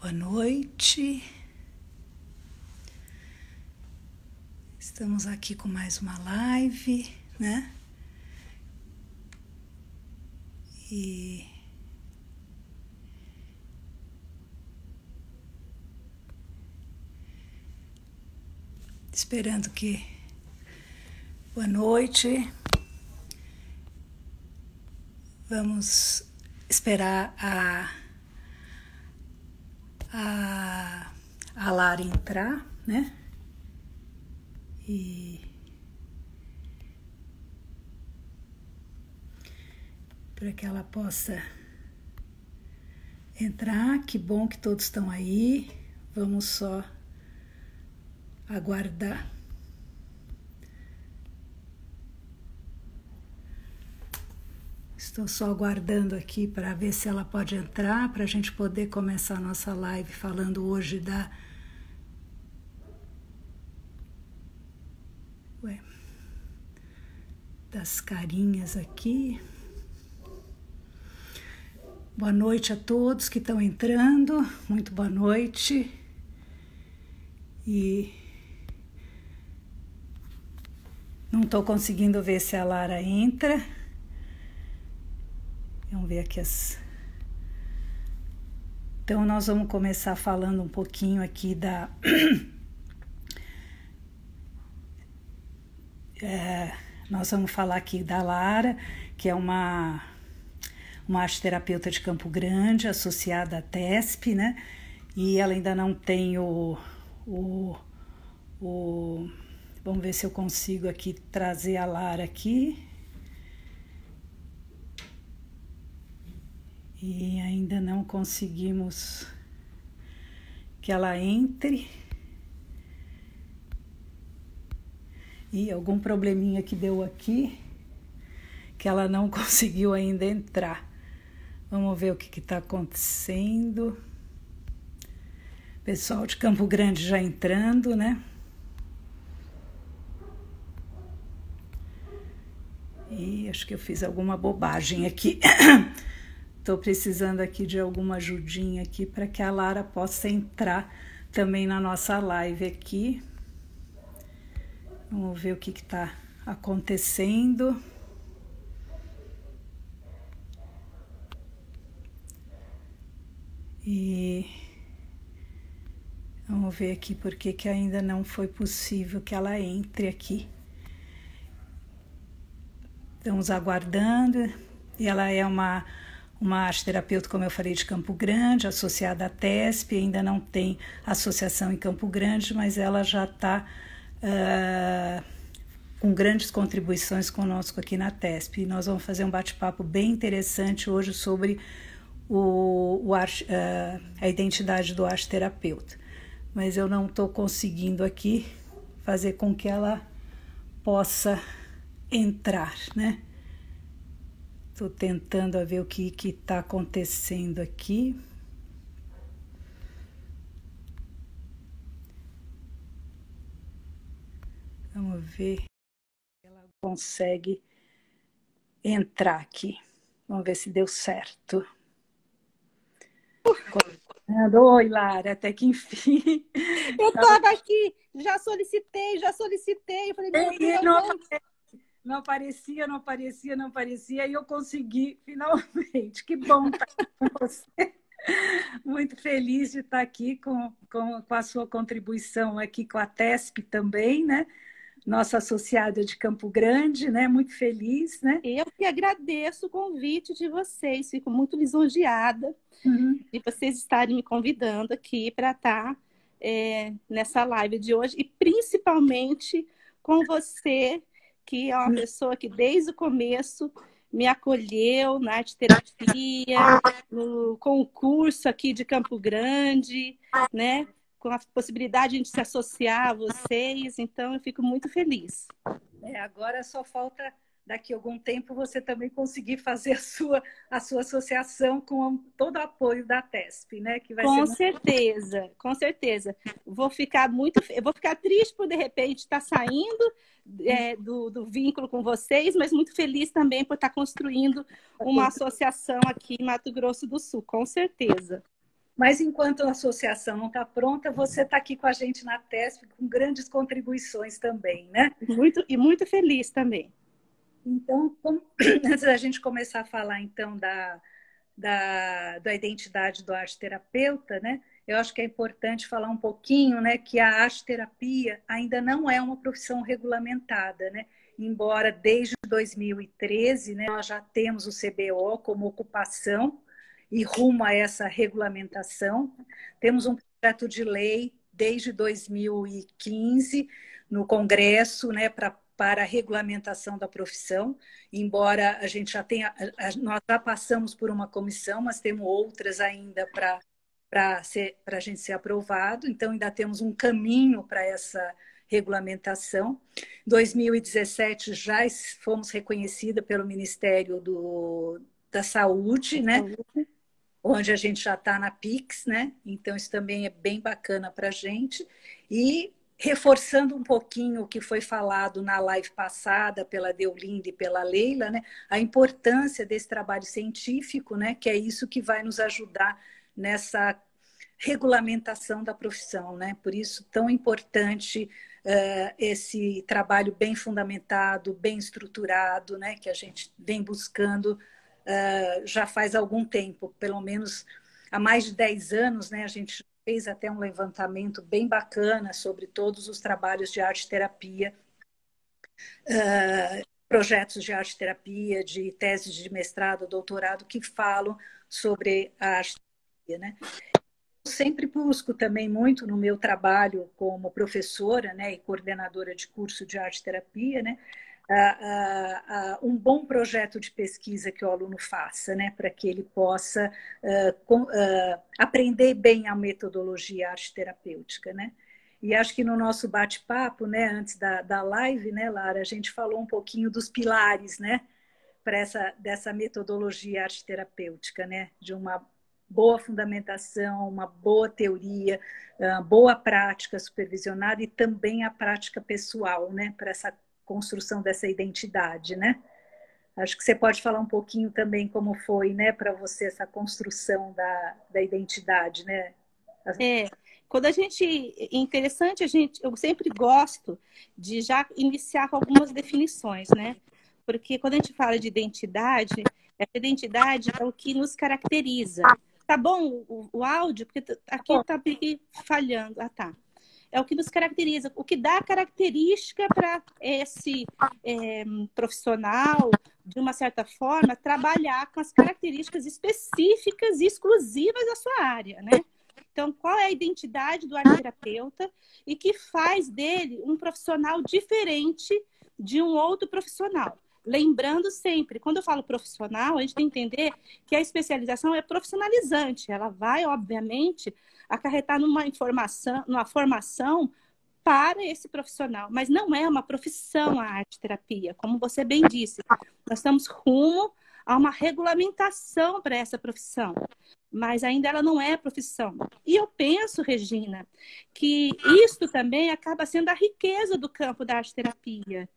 Boa noite. Estamos aqui com mais uma live, né? E esperando que... Boa noite. Vamos esperar a Lara entrar, né? E para que ela possa entrar. Que bom que todos estão aí. Vamos só aguardar. Estou só aguardando aqui para ver se ela pode entrar, para a gente poder começar a nossa live falando hoje das carinhas aqui. Boa noite a todos que estão entrando, muito boa noite. E não estou conseguindo ver se a Lara entra. Vamos ver aqui as... Então, nós vamos começar falando um pouquinho aqui nós vamos falar aqui da Lara, que é uma arteterapeuta de Campo Grande, associada à TESP, né? E ela ainda não tem Vamos ver se eu consigo aqui trazer a Lara aqui. E ainda não conseguimos que ela entre. E algum probleminha que deu aqui, que ela não conseguiu ainda entrar. Vamos ver o que está acontecendo. Pessoal de Campo Grande já entrando, né? E acho que eu fiz alguma bobagem aqui. Estou precisando aqui de alguma ajudinha aqui para que a Lara possa entrar também na nossa live aqui. Vamos ver o que está acontecendo. E vamos ver aqui por que ainda não foi possível que ela entre aqui. Estamos aguardando. E ela é uma arteterapeuta, como eu falei, de Campo Grande, associada à TESP, ainda não tem associação em Campo Grande, mas ela já está com grandes contribuições conosco aqui na TESP. E nós vamos fazer um bate-papo bem interessante hoje sobre a identidade do arteterapeuta. Mas eu não estou conseguindo aqui fazer com que ela possa entrar, né? Estou tentando ver o que está acontecendo aqui. Vamos ver se ela consegue entrar aqui. Vamos ver se deu certo. Oi, Lara, até que enfim. Eu estava aqui, já solicitei. Eu falei, meu Deus, não aparecia, e eu consegui finalmente. Que bom estar com você. Muito feliz de estar aqui com a sua contribuição aqui com a TESP também, né? Nossa associada de Campo Grande, né? Muito feliz, né? eu que agradeço o convite de vocês, fico muito lisonjeada de vocês estarem me convidando aqui para estar nessa live de hoje, e principalmente com você, que é uma pessoa que desde o começo me acolheu na arteterapia, no concurso aqui de Campo Grande, né? Com a possibilidade de a gente se associar a vocês, então eu fico muito feliz. Agora só falta, daqui a algum tempo, você também conseguir fazer a sua associação com todo o apoio da TESP, né? Que vai com ser certeza, com certeza. Eu vou ficar triste por, de repente, estar saindo do vínculo com vocês, mas muito feliz também por estar construindo uma associação aqui em Mato Grosso do Sul, com certeza. Mas enquanto a associação não está pronta, você está aqui com a gente na TESP com grandes contribuições também, né? Muito feliz também. Então, antes da gente começar a falar então da identidade do arte-terapeuta, né? Eu acho que é importante falar um pouquinho, né, que a arte-terapia ainda não é uma profissão regulamentada, né? Embora desde 2013, né, nós já temos o CBO como ocupação e rumo a essa regulamentação. Temos um projeto de lei desde 2015 no Congresso, né, para a regulamentação da profissão, embora a gente já tenha, nós já passamos por uma comissão, mas temos outras ainda para a gente ser aprovado, então ainda temos um caminho para essa regulamentação. Em 2017 já fomos reconhecida pelo Ministério da Saúde, né? Onde a gente já está na PIX, né? Então isso também é bem bacana para a gente. E reforçando um pouquinho o que foi falado na live passada pela Deolinda e pela Leila, né? A importância desse trabalho científico, né? Que é isso que vai nos ajudar nessa regulamentação da profissão, né? Por isso tão importante esse trabalho bem fundamentado, bem estruturado, né? Que a gente vem buscando já faz algum tempo, pelo menos há mais de 10 anos, né? A gente fez até um levantamento bem bacana sobre todos os trabalhos de arte-terapia, projetos de arte-terapia, de teses de mestrado, doutorado, que falam sobre a arte-terapia, né? Eu sempre busco também muito no meu trabalho como professora, né, e coordenadora de curso de arte-terapia, né, um bom projeto de pesquisa que o aluno faça, né, para que ele possa aprender bem a metodologia arte-terapêutica, né? E acho que no nosso bate-papo, né, antes da live, né, Lara, a gente falou um pouquinho dos pilares, né, dessa metodologia arte-terapêutica, né, de uma boa fundamentação, uma boa teoria, boa prática supervisionada e também a prática pessoal, né, para essa construção dessa identidade, né? Acho que você pode falar um pouquinho também como foi, né, para você essa construção da identidade, né? Quando a gente interessante, eu sempre gosto de já iniciar com algumas definições, né? Porque quando a gente fala de identidade, essa identidade é o que nos caracteriza. Tá bom o áudio? Porque aqui tá falhando. Ah, tá. É o que nos caracteriza, o que dá característica para esse profissional, de uma certa forma, trabalhar com as características específicas e exclusivas da sua área, né? Então, qual é a identidade do arte-terapeuta e que faz dele um profissional diferente de um outro profissional? Lembrando sempre, quando eu falo profissional, a gente tem que entender que a especialização é profissionalizante. Ela vai, obviamente, acarretar numa formação para esse profissional, mas não é uma profissão a arte-terapia, como você bem disse. Nós estamos rumo a uma regulamentação para essa profissão, mas ainda ela não é profissão. E eu penso, Regina, que isso também acaba sendo a riqueza do campo da arte-terapia.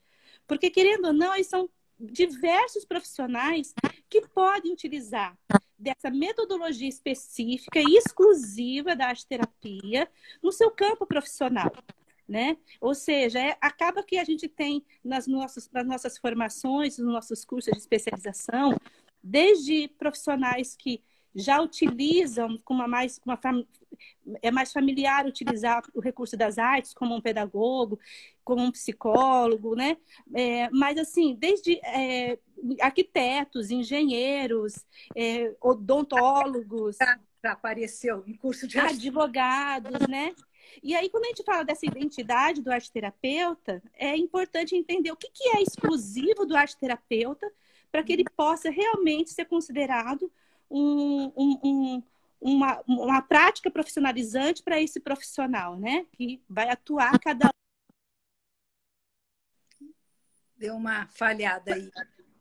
Porque, querendo ou não, são diversos profissionais que podem utilizar dessa metodologia específica e exclusiva da arte-terapia no seu campo profissional, né? Ou seja, acaba que a gente tem nas nossas formações, nos nossos cursos de especialização, desde profissionais que já utilizam é mais familiar utilizar o recurso das artes como um pedagogo, como um psicólogo, né? Mas assim, desde arquitetos, engenheiros, odontólogos, já apareceu em curso de advogados, né? E aí, quando a gente fala dessa identidade do arte-terapeuta, é importante entender o que é exclusivo do arte-terapeuta para que ele possa realmente ser considerado uma prática profissionalizante para esse profissional, né? Que vai atuar cada um. Deu uma falhada aí.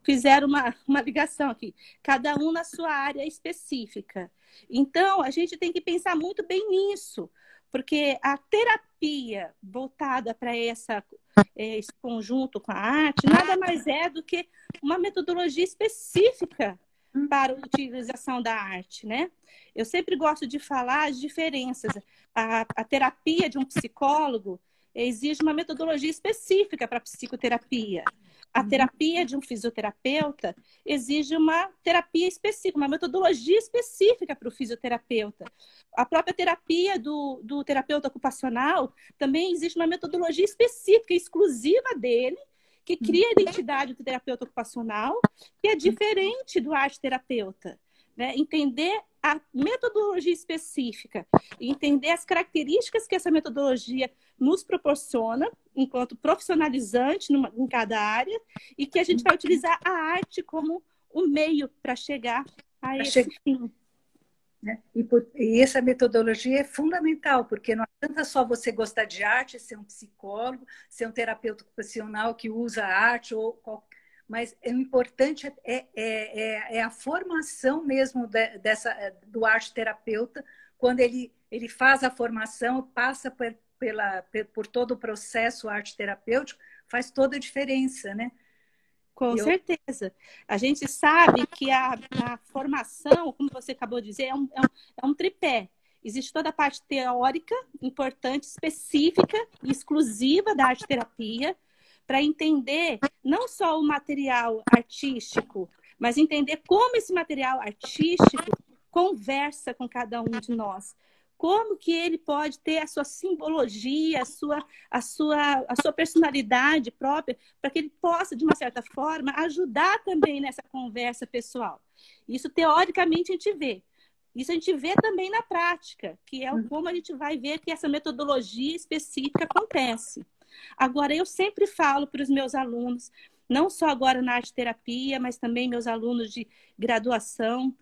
Fizeram uma ligação aqui. Cada um na sua área específica. Então, a gente tem que pensar muito bem nisso, porque a terapia voltada para esse conjunto com a arte nada mais é do que uma metodologia específica para a utilização da arte, né? Eu sempre gosto de falar as diferenças. A terapia de um psicólogo exige uma metodologia específica para a psicoterapia. A terapia de um fisioterapeuta exige uma terapia específica, uma metodologia específica para o fisioterapeuta. A própria terapia do terapeuta ocupacional também existe uma metodologia específica, exclusiva dele, que cria a identidade do terapeuta ocupacional, que é diferente do arte-terapeuta. Né? Entender a metodologia específica, entender as características que essa metodologia nos proporciona, enquanto profissionalizante em cada área, e que a gente vai utilizar a arte como o meio para chegar a esse fim. E essa metodologia é fundamental, porque não adianta só você gostar de arte, ser um psicólogo, ser um terapeuta ocupacional que usa arte, mas o importante é a formação mesmo do arte-terapeuta, quando ele faz a formação, passa por todo o processo arte-terapêutico, faz toda a diferença, né? Com certeza. A gente sabe que a formação, como você acabou de dizer, é um tripé. Existe toda a parte teórica, importante, específica e exclusiva da arte-terapia, para entender não só o material artístico, mas entender como esse material artístico conversa com cada um de nós. Como que ele pode ter a sua simbologia, a sua personalidade própria, para que ele possa, de uma certa forma, ajudar também nessa conversa pessoal. Isso, teoricamente, a gente vê. Isso a gente vê também na prática, que é como a gente vai ver que essa metodologia específica acontece. Agora, eu sempre falo para os meus alunos, não só agora na arte-terapia, mas também meus alunos de graduação,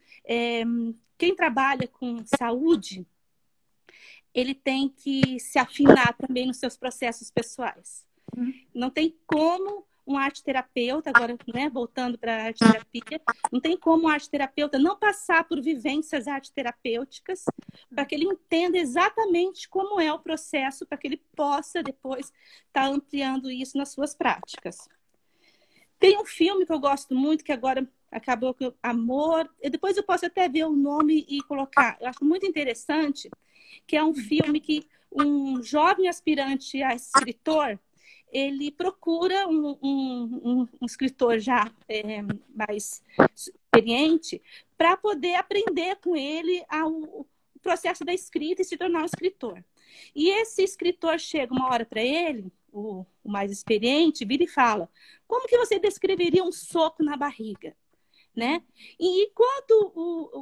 quem trabalha com saúde, ele tem que se afinar também nos seus processos pessoais. Não tem como um arte-terapeuta, agora, né, voltando para a arte-terapia, não tem como um arte-terapeuta não passar por vivências arte-terapêuticas para que ele entenda exatamente como é o processo, para que ele possa depois estar ampliando isso nas suas práticas. Tem um filme que eu gosto muito, que agora acabou com Amor, depois eu posso até ver o nome e colocar, eu acho muito interessante, que é um filme que um jovem aspirante a escritor, ele procura um escritor já mais experiente para poder aprender com ele o processo da escrita e se tornar um escritor. E esse escritor chega uma hora para ele, o mais experiente, vira e fala: como que você descreveria um soco na barriga? Né? E enquanto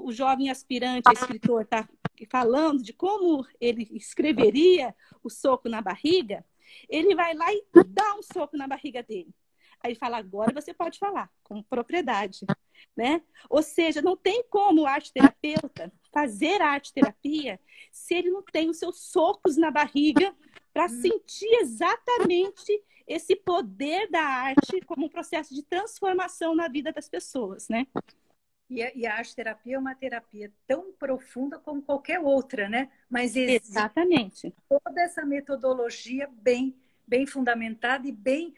o jovem aspirante a escritor está falando de como ele escreveria o soco na barriga, ele vai lá e dá um soco na barriga dele. Aí ele fala: agora você pode falar com propriedade, né? Ou seja, não tem como o arte-terapeuta fazer arte-terapia se ele não tem os seus socos na barriga para sentir exatamente esse poder da arte como um processo de transformação na vida das pessoas, né? E a arte-terapia é uma terapia tão profunda como qualquer outra, né? Mas exatamente. Toda essa metodologia bem fundamentada e bem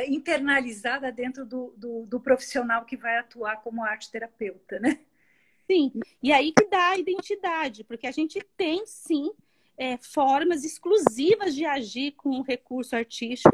internalizada dentro do profissional que vai atuar como arte-terapeuta, né? Sim, e aí que dá a identidade, porque a gente tem, sim, formas exclusivas de agir com um recurso artístico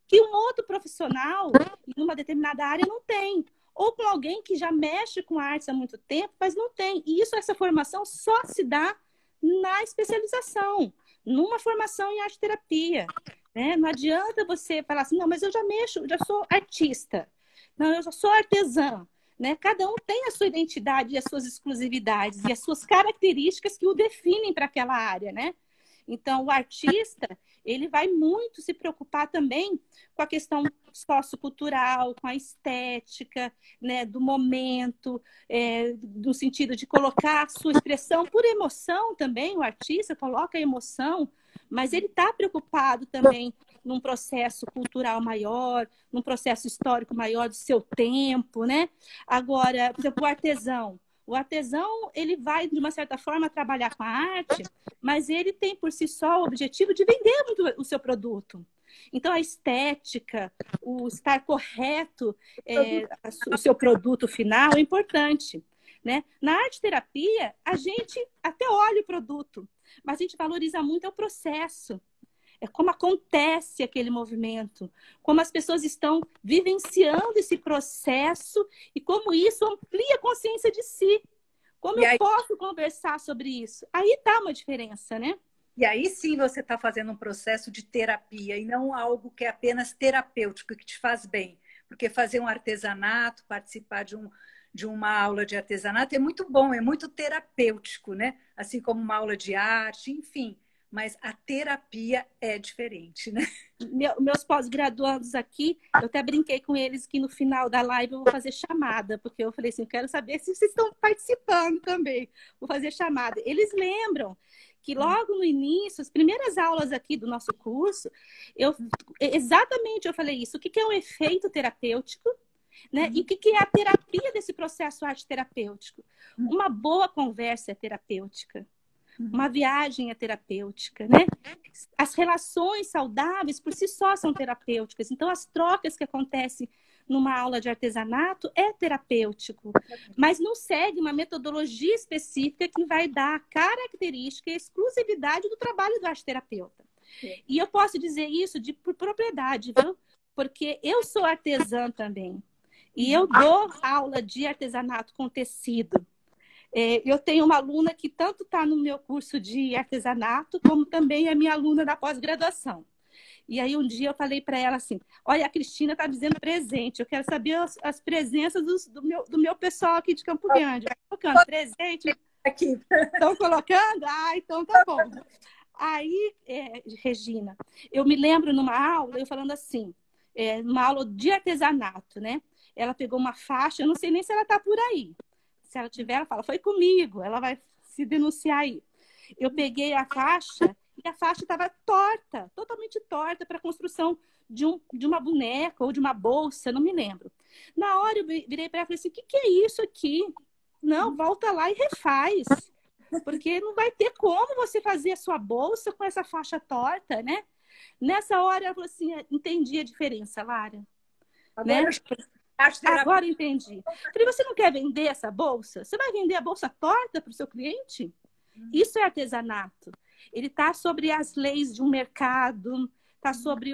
que um outro profissional em uma determinada área não tem. Ou com alguém que já mexe com artes há muito tempo, mas não tem. E essa formação só se dá na especialização, numa formação em arte-terapia. Né? Não adianta você falar assim: não, mas eu já mexo, já sou artista. Não, eu já sou artesã. Né? Cada um tem a sua identidade e as suas exclusividades e as suas características que o definem para aquela área, né? Então, o artista, ele vai muito se preocupar também com a questão sociocultural, com a estética, né, do momento, no sentido de colocar a sua expressão por emoção também. O artista coloca a emoção, mas ele está preocupado também num processo cultural maior, num processo histórico maior do seu tempo, né? Agora, por exemplo, o artesão, ele vai, de uma certa forma, trabalhar com a arte, mas ele tem por si só o objetivo de vender muito o seu produto. Então, a estética, o estar correto, o seu produto final é importante. né? Na arte-terapia, a gente até olha o produto, mas a gente valoriza muito o processo. É como acontece aquele movimento, como as pessoas estão vivenciando esse processo e como isso amplia a consciência de si. Como eu posso conversar sobre isso? Aí tá uma diferença, né? E aí sim você está fazendo um processo de terapia e não algo que é apenas terapêutico, que te faz bem. Porque fazer um artesanato, participar de uma aula de artesanato é muito bom, é muito terapêutico, né? Assim como uma aula de arte, enfim. Mas a terapia é diferente, né? Meus pós-graduandos aqui, eu até brinquei com eles que no final da live eu vou fazer chamada, porque eu falei assim, eu quero saber se vocês estão participando também. Vou fazer chamada. Eles lembram que logo no início, as primeiras aulas aqui do nosso curso, exatamente eu falei isso. O que é um efeito terapêutico? Né? E o que é a terapia desse processo arte-terapêutico? Uma boa conversa é terapêutica. Uma viagem é terapêutica, né? As relações saudáveis por si só são terapêuticas. Então, as trocas que acontecem numa aula de artesanato é terapêutico, mas não segue uma metodologia específica que vai dar a característica e a exclusividade do trabalho do arteterapeuta. E eu posso dizer isso por propriedade, viu? Porque eu sou artesã também. E eu dou aula de artesanato com tecido. Eu tenho uma aluna que tanto está no meu curso de artesanato, como também é minha aluna da pós-graduação. E aí um dia eu falei para ela assim, olha, a Cristina está dizendo presente, eu quero saber as presenças do meu pessoal aqui de Campo Grande. Vai colocando presente. Estão colocando? Ah, então tá bom. Aí, Regina, eu me lembro numa aula, eu falando assim, numa aula de artesanato, né? Ela pegou uma faixa, eu não sei nem se ela está por aí. Se ela tiver, ela fala, foi comigo, ela vai se denunciar aí. Eu peguei a faixa e a faixa estava torta, totalmente torta para a construção de uma boneca ou de uma bolsa, não me lembro. Na hora eu virei para ela e falei assim, o que é isso aqui? Não, volta lá e refaz. Porque não vai ter como você fazer a sua bolsa com essa faixa torta, né? Nessa hora ela falou assim, entendi a diferença, Lara. Né? Agora entendi. Falei, você não quer vender essa bolsa? Você vai vender a bolsa torta para o seu cliente? Isso é artesanato. Ele está sobre as leis de um mercado, está sobre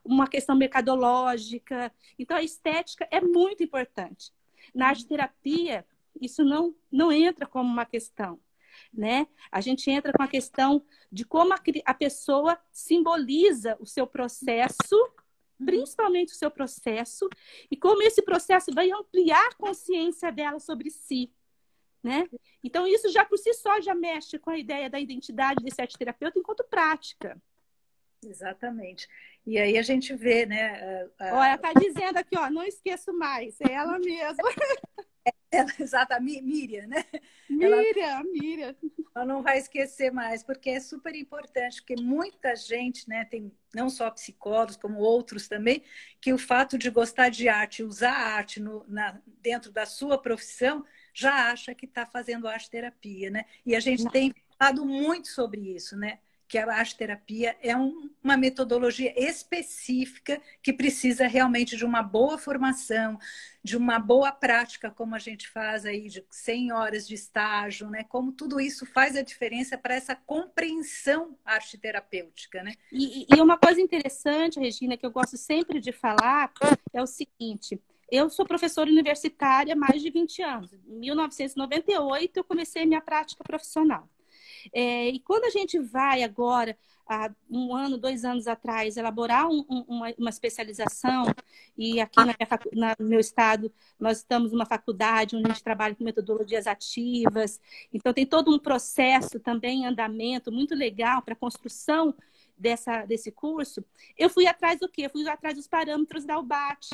uma questão mercadológica. Então, a estética é muito importante. Na arte-terapia, isso não entra como uma questão, né? A gente entra com a questão de como a pessoa simboliza o seu processo, principalmente o seu processo, e como esse processo vai ampliar a consciência dela sobre si, né? Então, isso já por si só já mexe com a ideia da identidade desse arteterapeuta enquanto prática. Exatamente. E aí a gente vê, né? Olha, ela está dizendo aqui, ó, não esqueço mais, é ela mesma. Exata, Miriam, né? Miriam. Ela não vai esquecer mais, porque é super importante, porque muita gente, né, tem não só psicólogos, como outros também, que o fato de gostar de arte, usar a arte dentro da sua profissão, já acha que está fazendo arte-terapia, né? E a gente tem falado muito sobre isso, né? Que a arte-terapia é uma metodologia específica que precisa realmente de uma boa formação, de uma boa prática, como a gente faz aí, de 100 horas de estágio, né? Como tudo isso faz a diferença para essa compreensão arte-terapêutica, né? E uma coisa interessante, Regina, que eu gosto sempre de falar, é o seguinte... Eu sou professora universitária há mais de 20 anos. Em 1998, eu comecei minha prática profissional. E quando a gente vai agora, há 1 ano, 2 anos atrás, elaborar uma especialização, e aqui no meu estado nós estamos numa faculdade onde a gente trabalha com metodologias ativas, então tem todo um processo também em andamento muito legal para a construção desse curso. Eu fui atrás do quê? Eu fui atrás dos parâmetros da UBAT.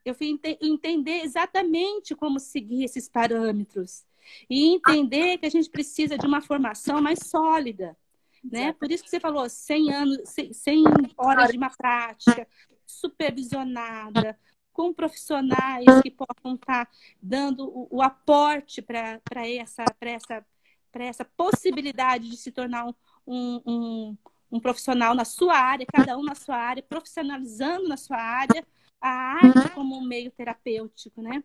Eu fui entender exatamente como seguir esses parâmetros e entender que a gente precisa de uma formação mais sólida, né? Por isso que você falou 100 horas de uma prática supervisionada, com profissionais que possam estar dando o aporte para essa possibilidade de se tornar um profissional na sua área, cada um na sua área, profissionalizando na sua área, a arte como um meio terapêutico, né?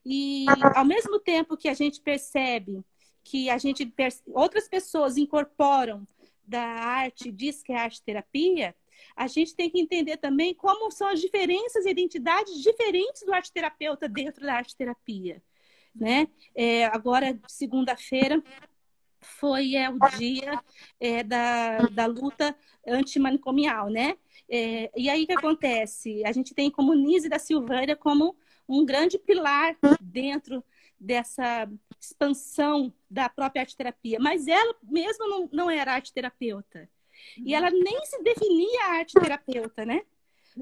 E ao mesmo tempo que a gente percebe que outras pessoas incorporam da arte, diz que é arte-terapia, a gente tem que entender também como são as diferenças e identidades diferentes do arte-terapeuta dentro da arte-terapia, né? Agora, segunda-feira, foi o dia da luta antimanicomial, né? E aí o que acontece? A gente tem como Nise da Silveira como um grande pilar dentro dessa expansão da própria arte-terapia, mas ela mesma não era arte-terapeuta. E ela nem se definia arte-terapeuta, né?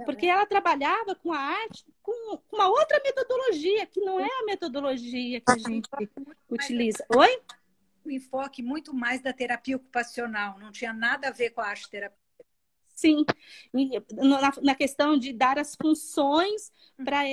Porque ela trabalhava com a arte com uma outra metodologia, que não é a metodologia que a gente utiliza. Oi? O enfoque muito mais da terapia ocupacional, não tinha nada a ver com a arte-terapia. Sim, na questão de dar as funções para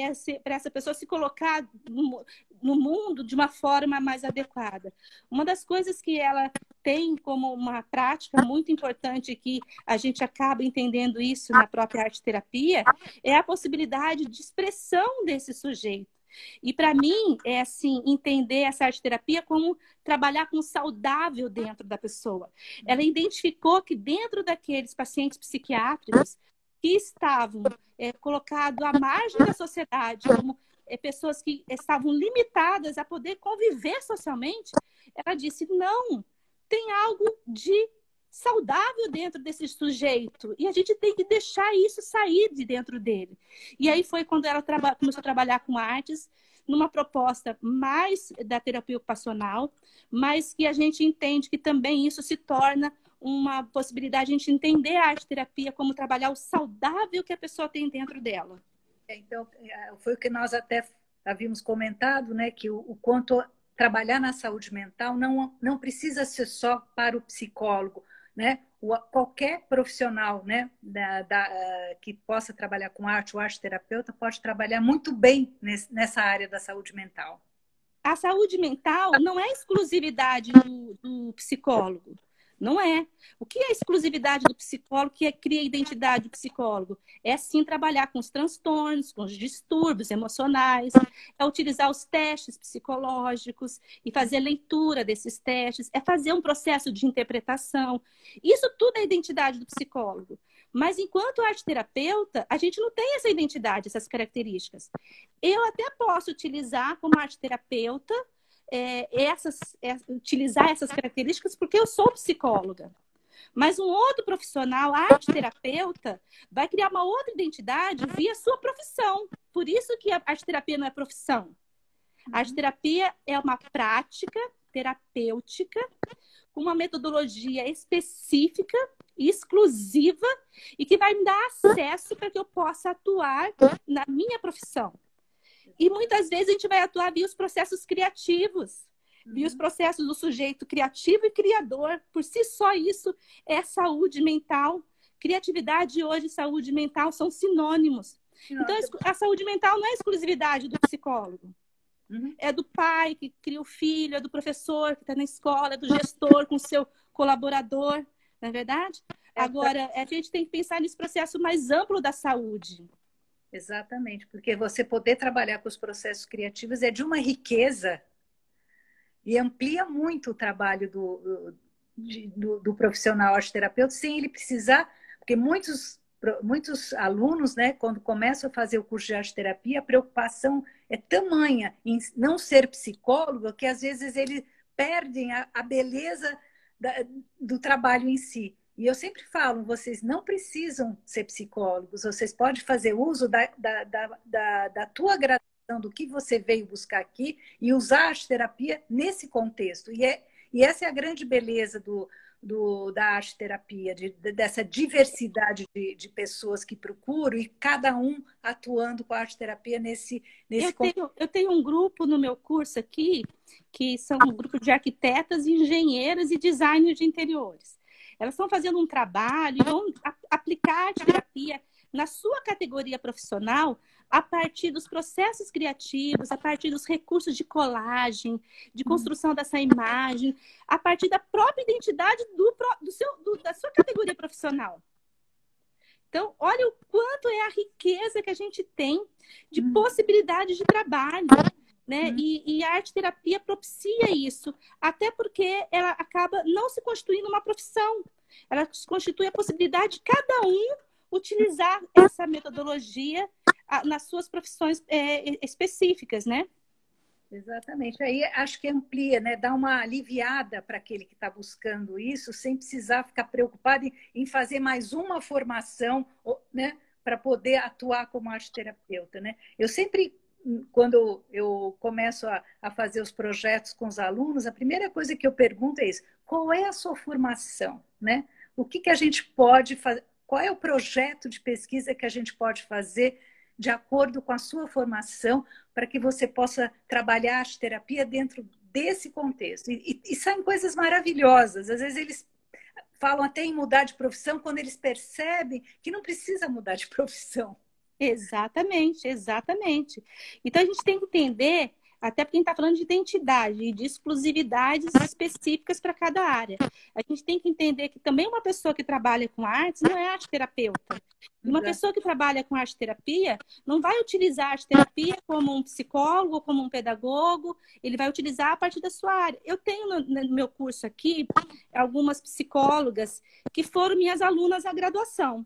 essa pessoa se colocar no mundo de uma forma mais adequada. Uma das coisas que ela tem como uma prática muito importante, que a gente acaba entendendo isso na própria arte-terapia, é a possibilidade de expressão desse sujeito. E para mim, é assim, entender essa arte-terapia como trabalhar com o saudável dentro da pessoa. Ela identificou que dentro daqueles pacientes psiquiátricos que estavam colocados à margem da sociedade, como pessoas que estavam limitadas a poder conviver socialmente, ela disse, não, tem algo de saudável dentro desse sujeito e a gente tem que deixar isso sair de dentro dele. E aí foi quando ela começou a trabalhar com artes numa proposta mais da terapia ocupacional, mas que a gente entende que também isso se torna uma possibilidade de a gente entender a arte-terapia como trabalhar o saudável que a pessoa tem dentro dela. Então, foi o que nós até havíamos comentado, né, que o quanto trabalhar na saúde mental não precisa ser só para o psicólogo, né? Qualquer profissional, né, que possa trabalhar com arte, o arte-terapeuta pode trabalhar muito bem nessa área da saúde mental. A saúde mental não é exclusividade do psicólogo. Não é. O que é exclusividade do psicólogo, que cria a identidade do psicólogo? É sim trabalhar com os transtornos, com os distúrbios emocionais, é utilizar os testes psicológicos e fazer leitura desses testes, é fazer um processo de interpretação. Isso tudo é identidade do psicólogo. Mas enquanto arte-terapeuta, a gente não tem essa identidade, essas características. Eu até posso utilizar como arte-terapeuta utilizar essas características porque eu sou psicóloga. Mas um outro profissional, arte-terapeuta, vai criar uma outra identidade via sua profissão. Por isso que a arte-terapia não é profissão. A arte-terapia é uma prática terapêutica com uma metodologia específica e exclusiva e que vai me dar acesso para que eu possa atuar na minha profissão. E muitas vezes a gente vai atuar via os processos criativos, via os processos do sujeito criativo e criador. Por si só isso é saúde mental. Criatividade hoje e saúde mental são sinônimos. Então a saúde mental não é exclusividade do psicólogo. É do pai que cria o filho, é do professor que está na escola, é do gestor com o seu colaborador, não é verdade? Agora, a gente tem que pensar nesse processo mais amplo da saúde. Exatamente, porque você poder trabalhar com os processos criativos é de uma riqueza e amplia muito o trabalho do profissional arte-terapeuta sem ele precisar, porque muitos alunos, né, quando começam a fazer o curso de arte-terapia, a preocupação é tamanha em não ser psicólogo que às vezes eles perdem a beleza do trabalho em si. E eu sempre falo, vocês não precisam ser psicólogos, vocês podem fazer uso da tua graduação, do que você veio buscar aqui, e usar a arte-terapia nesse contexto. E essa é a grande beleza da arte-terapia, dessa diversidade de pessoas que procuram, e cada um atuando com a arte-terapia nesse contexto. Eu tenho um grupo no meu curso aqui, que são um grupo de arquitetas, engenheiras e designers de interiores. Elas estão fazendo um trabalho e vão aplicar a arte-terapia na sua categoria profissional a partir dos processos criativos, a partir dos recursos de colagem, de construção dessa imagem, a partir da própria identidade da sua categoria profissional. Então, olha o quanto é a riqueza que a gente tem de possibilidades de trabalho. né? E a arte-terapia propicia isso, até porque ela acaba não se constituindo uma profissão. Ela constitui a possibilidade de cada um utilizar essa metodologia nas suas profissões específicas, né? Exatamente. Aí acho que amplia, né? Dá uma aliviada para aquele que está buscando isso, sem precisar ficar preocupado em fazer mais uma formação, né? Para poder atuar como arte-terapeuta, né? Eu sempre, quando eu começo a fazer os projetos com os alunos, a primeira coisa que eu pergunto é isso: qual é a sua formação, né? O que a gente pode fazer? Qual é o projeto de pesquisa que a gente pode fazer de acordo com a sua formação, para que você possa trabalhar a arte-terapia dentro desse contexto? E saem coisas maravilhosas. Às vezes eles falam até em mudar de profissão quando eles percebem que não precisa mudar de profissão. Exatamente, exatamente. Então a gente tem que entender, até porque a gente está falando de identidade e de exclusividades específicas para cada área. A gente tem que entender que também uma pessoa que trabalha com artes não é arte-terapeuta. Uma pessoa que trabalha com arte-terapia não vai utilizar a arte-terapia como um psicólogo, como um pedagogo, ele vai utilizar a partir da sua área. Eu tenho no meu curso aqui algumas psicólogas que foram minhas alunas à graduação.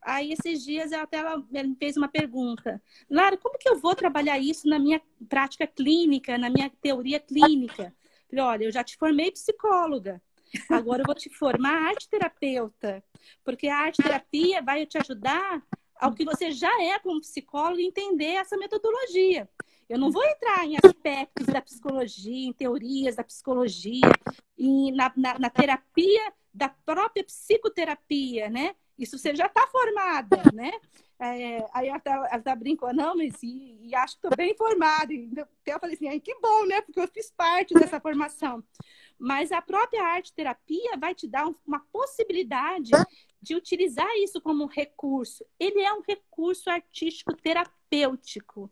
Aí, esses dias, ela me fez uma pergunta. Lara, como que eu vou trabalhar isso na minha prática clínica, na minha teoria clínica? Falei, olha, eu já te formei psicóloga. Agora eu vou te formar arte-terapeuta. Porque a arte-terapia vai te ajudar ao que você já é como psicólogo entender essa metodologia. Eu não vou entrar em aspectos da psicologia, em teorias da psicologia, na terapia da própria psicoterapia, né? Isso você já está formada, né? Aí ela brincou, não, mas e acho que estou bem formada. Então eu falei assim, que bom, né? Porque eu fiz parte dessa formação. Mas a própria arte-terapia vai te dar uma possibilidade de utilizar isso como um recurso. Ele é um recurso artístico terapêutico.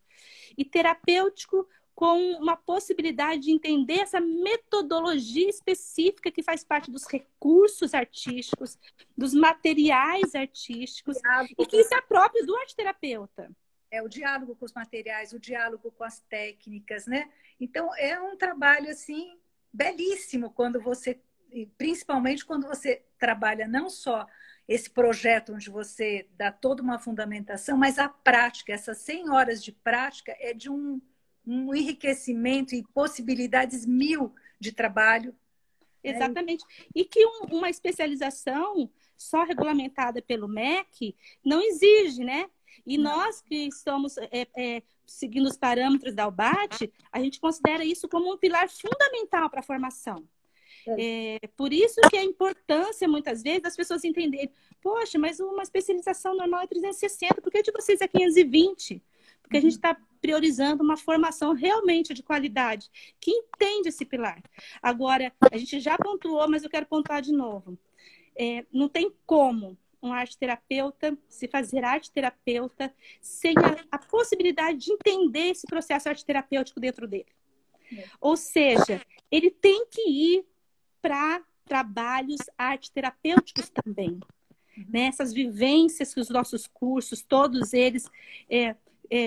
E terapêutico com uma possibilidade de entender essa metodologia específica que faz parte dos recursos artísticos, dos materiais artísticos, e que isso é próprio do arte-terapeuta. É o diálogo com os materiais, o diálogo com as técnicas, né? Então, é um trabalho, assim, belíssimo quando você, principalmente quando você trabalha não só esse projeto onde você dá toda uma fundamentação, mas a prática, essas 100 horas de prática é de um enriquecimento e possibilidades mil de trabalho. Exatamente. E que uma especialização só regulamentada pelo MEC não exige, né? E nós que estamos seguindo os parâmetros da UBAT, a gente considera isso como um pilar fundamental para a formação. Por isso que a importância, muitas vezes, das pessoas entenderem, poxa, mas uma especialização normal é 360, por que de vocês é 520? Porque a gente está priorizando uma formação realmente de qualidade, que entende esse pilar. Agora, a gente já pontuou, mas eu quero pontuar de novo. Não tem como um arte-terapeuta se fazer arte-terapeuta sem a possibilidade de entender esse processo arte-terapêutico dentro dele. Ou seja, ele tem que ir para trabalhos arte-terapêuticos também. Né? Essas vivências que os nossos cursos, todos eles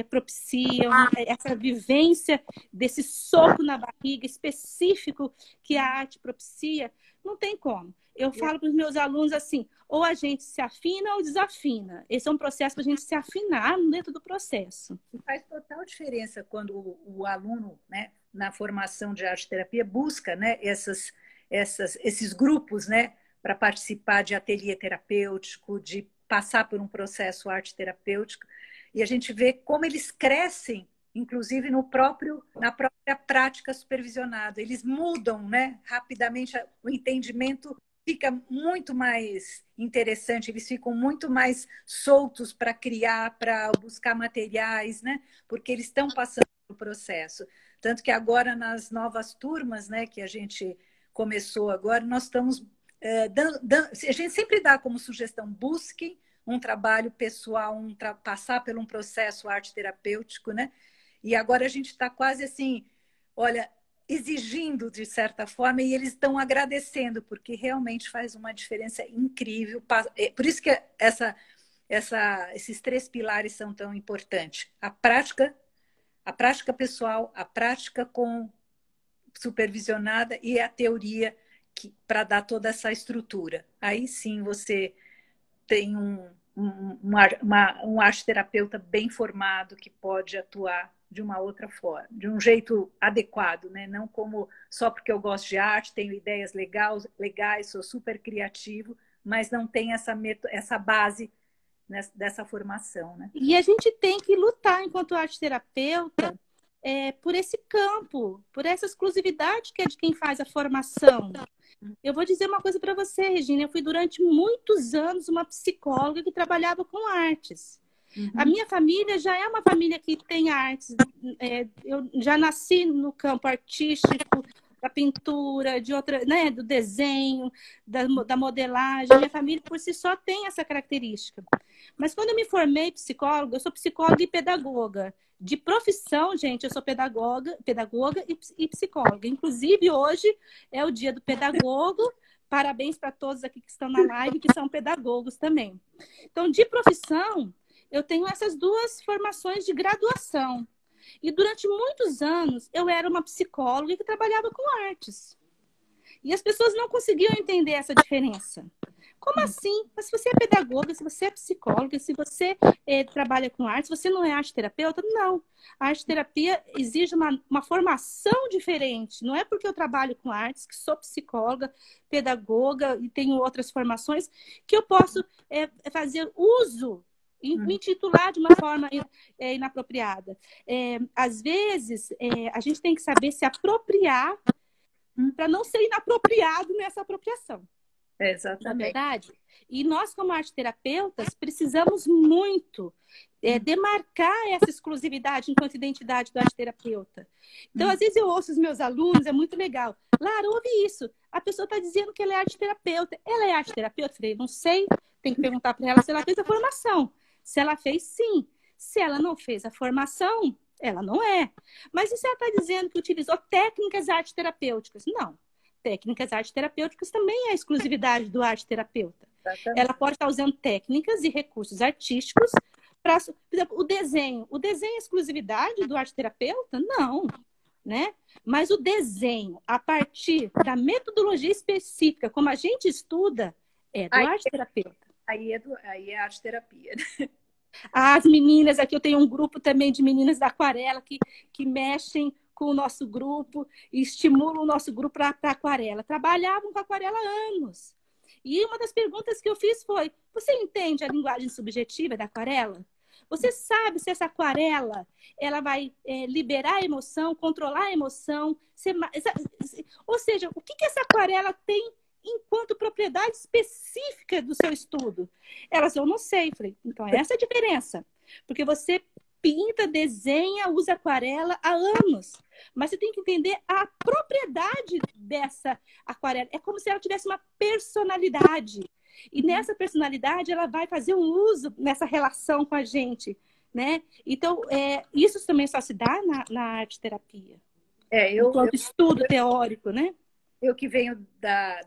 propiciam, essa vivência desse soco na barriga específico que a arte propicia, não tem como. Eu falo para os meus alunos assim, ou a gente se afina ou desafina. Esse é um processo para a gente se afinar dentro do processo. E faz total diferença quando o aluno, né, na formação de arte-terapia, busca, né, esses grupos, né, para participar de ateliê terapêutico, de passar por um processo arte-terapêutico. E a gente vê como eles crescem, inclusive na própria prática supervisionada. Eles mudam, né, rapidamente, o entendimento fica muito mais interessante, eles ficam muito mais soltos para criar, para buscar materiais, né, porque eles estão passando pelo processo. Tanto que agora, nas novas turmas, né, que a gente começou agora, nós estamos a gente sempre dá como sugestão, busquem um trabalho pessoal, passar por um processo arte-terapêutico, né? E agora a gente está quase assim, olha, exigindo de certa forma, e eles estão agradecendo, porque realmente faz uma diferença incrível. Por isso que esses 3 pilares são tão importantes. A prática a prática pessoal, a prática com supervisionada e a teoria para dar toda essa estrutura. Aí sim você tem um arte-terapeuta bem formado que pode atuar de uma outra forma, de um jeito adequado, né? Não como só porque eu gosto de arte, tenho ideias legais, sou super criativo, mas não tem essa base dessa formação, né? E a gente tem que lutar enquanto arte-terapeuta por esse campo, por essa exclusividade que é de quem faz a formação. Eu vou dizer uma coisa para você, Regina. Eu fui durante muitos anos uma psicóloga que trabalhava com artes. A minha família já é uma família que tem artes. Eu já nasci no campo artístico, da pintura, né, do desenho, da modelagem. Minha família, por si só, tem essa característica. Mas quando eu me formei psicóloga, eu sou psicóloga e pedagoga. De profissão, gente, eu sou pedagoga e psicóloga. Inclusive, hoje é o dia do pedagogo. Parabéns para todos aqui que estão na live, que são pedagogos também. Então, de profissão, eu tenho essas duas formações de graduação. E durante muitos anos, eu era uma psicóloga que trabalhava com artes. E as pessoas não conseguiam entender essa diferença. Como assim? Mas se você é pedagoga, se você é psicóloga, se você trabalha com artes, você não é arte-terapeuta? Não. A arte-terapia exige uma formação diferente. Não é porque eu trabalho com artes, que sou psicóloga, pedagoga e tenho outras formações, que eu posso fazer uso e me titular de uma forma inapropriada. Às vezes, a gente tem que saber se apropriar para não ser inapropriado nessa apropriação. Exatamente. Na verdade? E nós, como arte-terapeutas, precisamos muito demarcar essa exclusividade enquanto identidade do arte-terapeuta. Então, às vezes eu ouço os meus alunos, é muito legal. Lara, ouve isso. A pessoa está dizendo que ela é arte-terapeuta. Ela é arte-terapeuta? Eu falei, não sei. Tem que perguntar para ela se ela fez a formação. Se ela fez, sim. Se ela não fez a formação, ela não é. Mas e se ela está dizendo que utilizou técnicas arte-terapêuticas? Não. Técnicas arte-terapêuticas também é a exclusividade do arte-terapeuta. Ela pode estar usando técnicas e recursos artísticos para, por exemplo, o desenho. O desenho é exclusividade do arte-terapeuta? Não, né? Mas o desenho, a partir da metodologia específica, como a gente estuda, é do arte-terapeuta. Aí é arte-terapia. As meninas, aqui eu tenho um grupo também de meninas da aquarela que mexem com o nosso grupo e estimulam o nosso grupo para aquarela. Trabalhavam com aquarela há anos. E uma das perguntas que eu fiz foi: você entende a linguagem subjetiva da aquarela? Você sabe se essa aquarela ela vai liberar a emoção, controlar a emoção? Ou seja, o que essa aquarela tem enquanto propriedade específica do seu estudo? Elas, eu não sei. Falei, então essa é a diferença. Porque você pinta, desenha, usa aquarela há anos. Mas você tem que entender a propriedade dessa aquarela. É como se ela tivesse uma personalidade. E nessa personalidade, ela vai fazer um uso nessa relação com a gente, né? Então, isso também só se dá na arte-terapia. Enquanto estudo teórico, né? Eu que venho da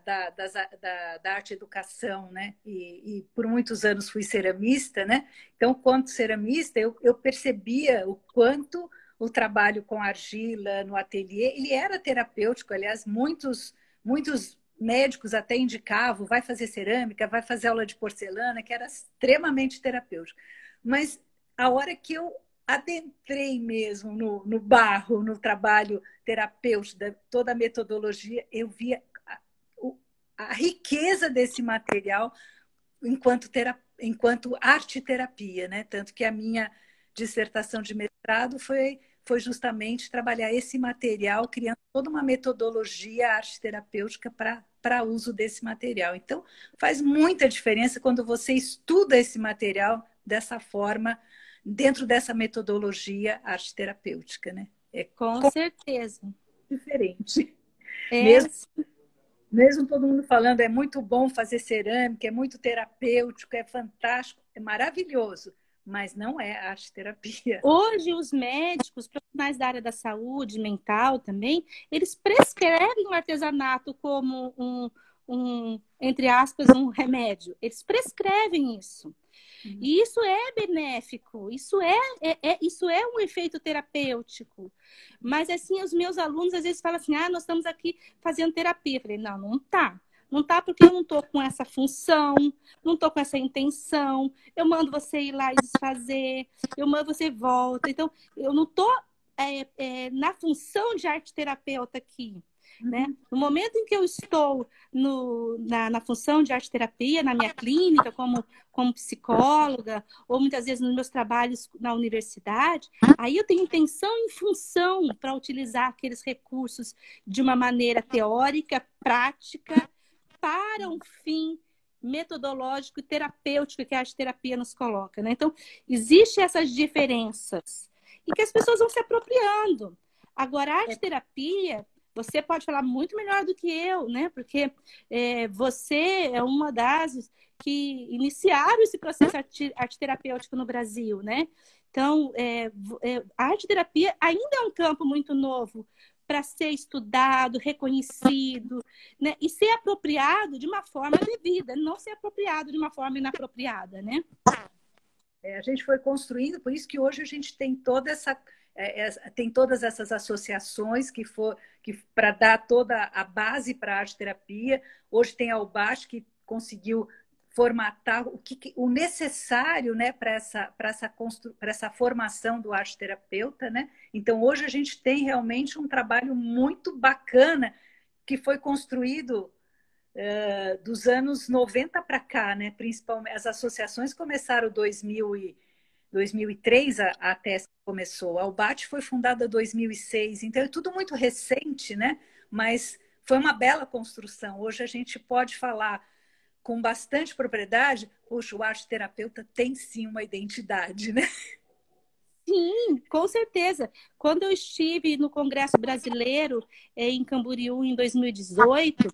arte-educação, né? E por muitos anos fui ceramista, né? Então, quanto ceramista, eu percebia o quanto o trabalho com argila no ateliê, ele era terapêutico. Aliás, muitos médicos até indicavam, vai fazer cerâmica, vai fazer aula de porcelana, que era extremamente terapêutico. Mas a hora que eu adentrei mesmo no barro, no trabalho terapêutico, toda a metodologia, eu via a riqueza desse material enquanto arte-terapia, né? Tanto que a minha dissertação de mestrado foi justamente trabalhar esse material, criando toda uma metodologia arte-terapêutica para uso desse material. Então, faz muita diferença quando você estuda esse material dessa forma, dentro dessa metodologia arte-terapêutica, né? Com certeza. Diferente. Mesmo todo mundo falando, é muito bom fazer cerâmica, é muito terapêutico, é fantástico, é maravilhoso, mas não é arte-terapia. Hoje, os médicos, profissionais da área da saúde mental também, eles prescrevem o artesanato como entre aspas, um remédio. Eles prescrevem isso. E isso é benéfico, isso é um efeito terapêutico. Mas, assim, os meus alunos às vezes falam assim, nós estamos aqui fazendo terapia. Eu falei, não tá. Não tá porque eu não tô com essa função, não tô com essa intenção. Eu mando você ir lá e desfazer, eu mando você volta. Então, eu não tô na função de arte terapeuta aqui. Né? No momento em que eu estou na função de arte terapia, na minha clínica, como psicóloga, ou muitas vezes nos meus trabalhos na universidade, aí eu tenho intenção e função para utilizar aqueles recursos de uma maneira teórica, prática, para um fim metodológico e terapêutico que a arte terapia nos coloca. Né? Então, existem essas diferenças e que as pessoas vão se apropriando. Agora, a arte terapia, você pode falar muito melhor do que eu, né? Porque você é uma das que iniciaram esse processo arte terapêutico no Brasil, né? Então, a arte terapia ainda é um campo muito novo para ser estudado, reconhecido, né? E ser apropriado de uma forma devida, não ser apropriado de uma forma inapropriada, né? A gente foi construindo, por isso que hoje a gente tem tem todas essas associações que para dar toda a base para a arte terapia. Hoje tem a UBASH que conseguiu formatar o necessário, né, para essa formação do arte terapeuta, né? Então hoje a gente tem realmente um trabalho muito bacana que foi construído dos anos 90 para cá, né? Principalmente as associações começaram 2003 a TESC começou. A UBAT foi fundada em 2006, então é tudo muito recente, né? Mas foi uma bela construção. Hoje a gente pode falar com bastante propriedade, poxa, o arte terapeuta tem sim uma identidade, né? Sim, com certeza. Quando eu estive no Congresso Brasileiro em Camboriú em 2018,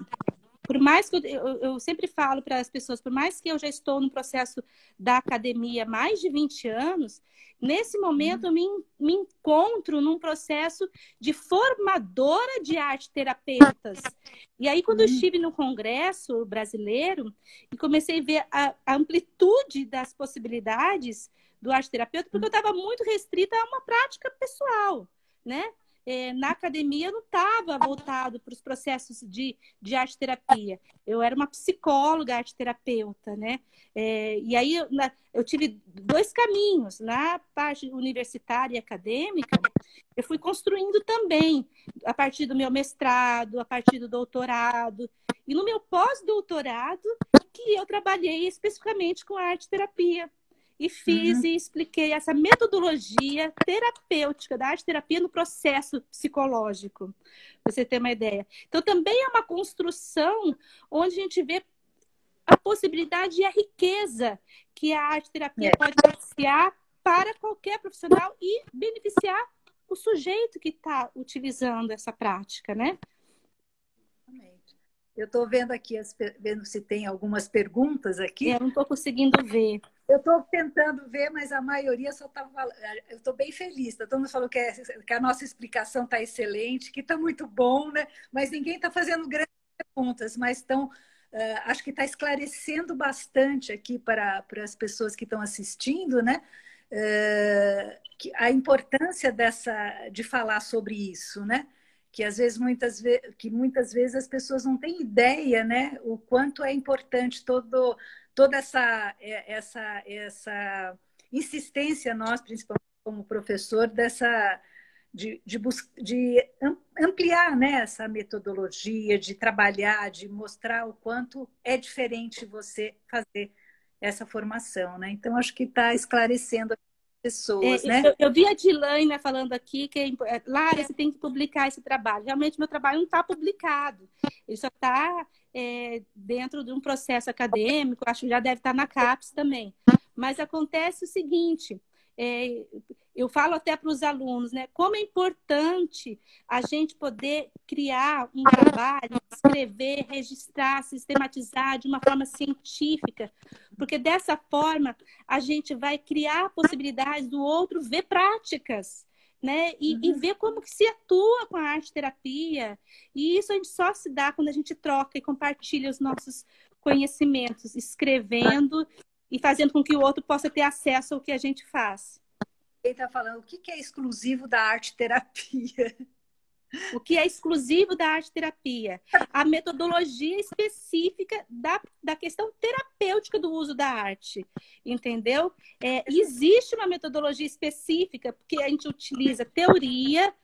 por mais que eu sempre falo para as pessoas, por mais que eu já estou no processo da academia há mais de 20 anos, nesse momento eu me encontro num processo de formadora de arte terapeutas. E aí, quando eu estive no Congresso Brasileiro e comecei a ver a amplitude das possibilidades do arte terapeuta, porque eu estava muito restrita a uma prática pessoal, né? Na academia eu não estava voltado para os processos de arte terapia. Eu era uma psicóloga arte terapeuta, né? E aí eu tive dois caminhos. Na parte universitária e acadêmica, eu fui construindo também, a partir do meu mestrado, a partir do doutorado. E no meu pós-doutorado, que eu trabalhei especificamente com a arte terapia. E fiz e expliquei essa metodologia terapêutica da arte terapia no processo psicológico, para você ter uma ideia. Então, também é uma construção onde a gente vê a possibilidade e a riqueza que a arte terapia pode propiciar para qualquer profissional e beneficiar o sujeito que está utilizando essa prática, né? Eu estou vendo aqui, vendo se tem algumas perguntas aqui. Eu não estou conseguindo ver. Eu estou tentando ver, mas a maioria só está falando. Eu estou bem feliz. Todo mundo falou que a nossa explicação está excelente, que está muito bom, né? Mas ninguém está fazendo grandes perguntas, mas acho que está esclarecendo bastante aqui para as pessoas que estão assistindo, né? A importância de falar sobre isso, né? Que às vezes muitas vezes as pessoas não têm ideia, né? O quanto é importante toda essa insistência nós, principalmente como professor, de ampliar, né, essa metodologia, de trabalhar, de mostrar o quanto é diferente você fazer essa formação, né? Então acho que está esclarecendo pessoas, né? Eu vi a Dilaine falando aqui que Lara, você tem que publicar esse trabalho. Realmente, meu trabalho não está publicado. Ele só está dentro de um processo acadêmico, acho que já deve estar na CAPES também. Mas acontece o seguinte, eu falo até para os alunos, né? Como é importante a gente poder criar um trabalho, escrever, registrar, sistematizar de uma forma científica, porque dessa forma a gente vai criar a possibilidade do outro ver práticas, né? E ver como que se atua com a arte-terapia. E isso a gente só se dá quando a gente troca e compartilha os nossos conhecimentos, escrevendo e fazendo com que o outro possa ter acesso ao que a gente faz. Ele está falando o que é exclusivo da arte-terapia. O que é exclusivo da arte-terapia? A metodologia específica da questão terapêutica do uso da arte, entendeu? Existe uma metodologia específica, porque a gente utiliza teoria,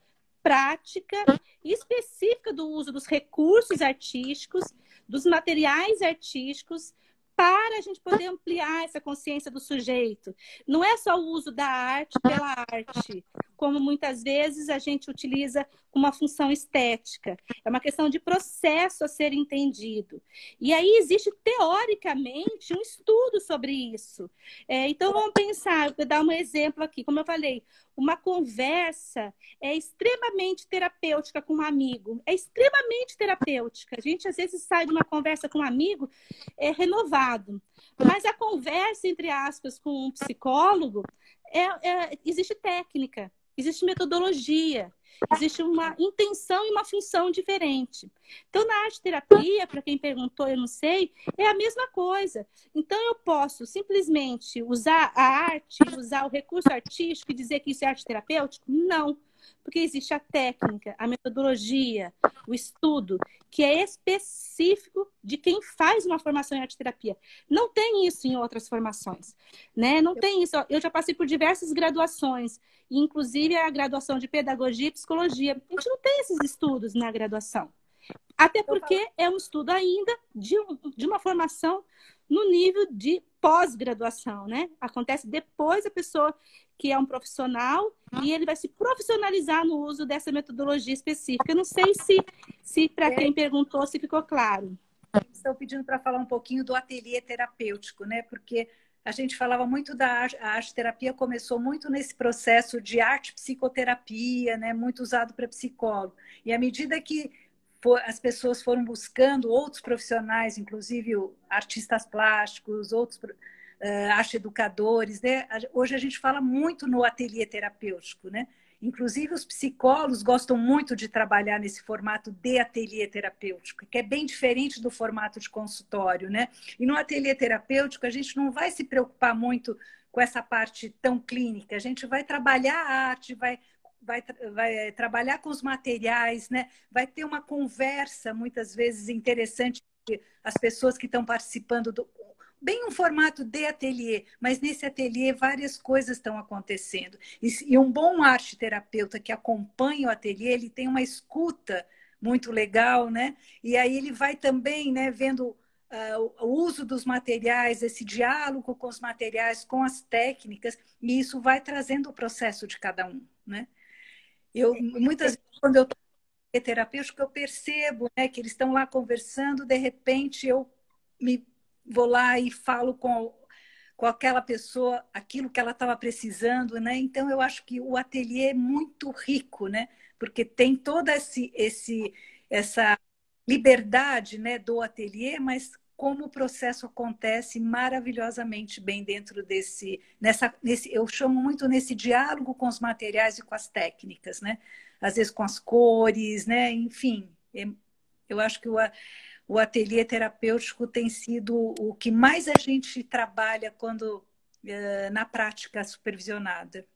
prática específica do uso dos recursos artísticos, dos materiais artísticos, para a gente poder ampliar essa consciência do sujeito. Não é só o uso da arte pela arte, como muitas vezes a gente utiliza uma função estética. É uma questão de processo a ser entendido. E aí existe, teoricamente, um estudo sobre isso. Então, vamos pensar, vou dar um exemplo aqui. Como eu falei, uma conversa é extremamente terapêutica com um amigo. É extremamente terapêutica. A gente, às vezes, sai de uma conversa com um amigo renovado. Mas a conversa, entre aspas, com um psicólogo, existe técnica, existe metodologia, existe uma intenção e uma função diferente. Então, na arte-terapia, para quem perguntou, eu não sei, é a mesma coisa. Então, eu posso simplesmente usar a arte, usar o recurso artístico e dizer que isso é arte terapêutico? Não. Porque existe a técnica, a metodologia, o estudo, que é específico de quem faz uma formação em arte-terapia. Não tem isso em outras formações, né? Não tem isso. Eu já passei por diversas graduações, inclusive a graduação de pedagogia e psicologia. A gente não tem esses estudos na graduação. Até porque é um estudo ainda de uma formação no nível de pós-graduação, né? Acontece depois a pessoa que é um profissional e ele vai se profissionalizar no uso dessa metodologia específica. Eu não sei se para quem perguntou, se ficou claro. Estou pedindo para falar um pouquinho do ateliê terapêutico, né? Porque a gente falava muito da arte, a arte-terapia começou muito nesse processo de arte-psicoterapia, né? Muito usado para psicólogo. E à medida que as pessoas foram buscando outros profissionais, inclusive artistas plásticos, outros arte-educadores, né? Hoje a gente fala muito no ateliê terapêutico, né? Inclusive os psicólogos gostam muito de trabalhar nesse formato de ateliê terapêutico, que é bem diferente do formato de consultório, né? E no ateliê terapêutico a gente não vai se preocupar muito com essa parte tão clínica, a gente vai trabalhar a arte, vai trabalhar com os materiais, né? Vai ter uma conversa, muitas vezes, interessante entre as pessoas que estão participando bem um formato de ateliê, mas nesse ateliê várias coisas estão acontecendo. E um bom arte-terapeuta que acompanha o ateliê, ele tem uma escuta muito legal, né? E aí ele vai também, né, vendo o uso dos materiais, esse diálogo com os materiais, com as técnicas, e isso vai trazendo o processo de cada um, né? Muitas vezes, quando eu estou em terapêutico, eu percebo, né, que eles estão lá conversando, de repente eu vou lá e falo com aquela pessoa aquilo que ela estava precisando, né? Então, eu acho que o ateliê é muito rico, né? Porque tem toda essa liberdade, né, do ateliê, mas como o processo acontece maravilhosamente bem dentro eu chamo muito nesse diálogo com os materiais e com as técnicas, né? Às vezes com as cores, né? Enfim, eu acho que o ateliê terapêutico tem sido o que mais a gente trabalha quando na prática supervisionada.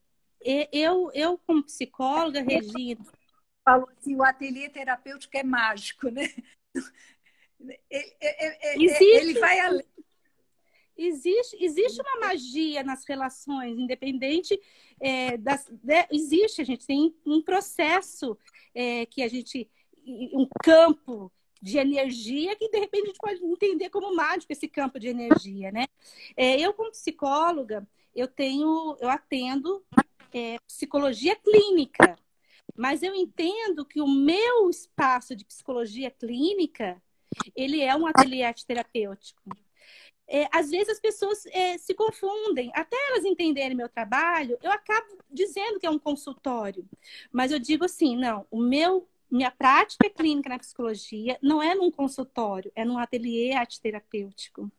Eu como psicóloga, Regina, falo assim, o ateliê terapêutico é mágico, né? Ele vai além. Existe uma magia nas relações, independente existe, a gente tem um processo que a gente, um campo de energia que de repente a gente pode entender como mágico esse campo de energia, né? Eu como psicóloga, eu atendo psicologia clínica, mas eu entendo que o meu espaço de psicologia clínica, ele é um ateliê arte terapêutico. Às vezes as pessoas se confundem. Até elas entenderem meu trabalho, eu acabo dizendo que é um consultório. Mas eu digo assim, não, minha prática clínica na psicologia não é num consultório, é num ateliê arte terapêutico.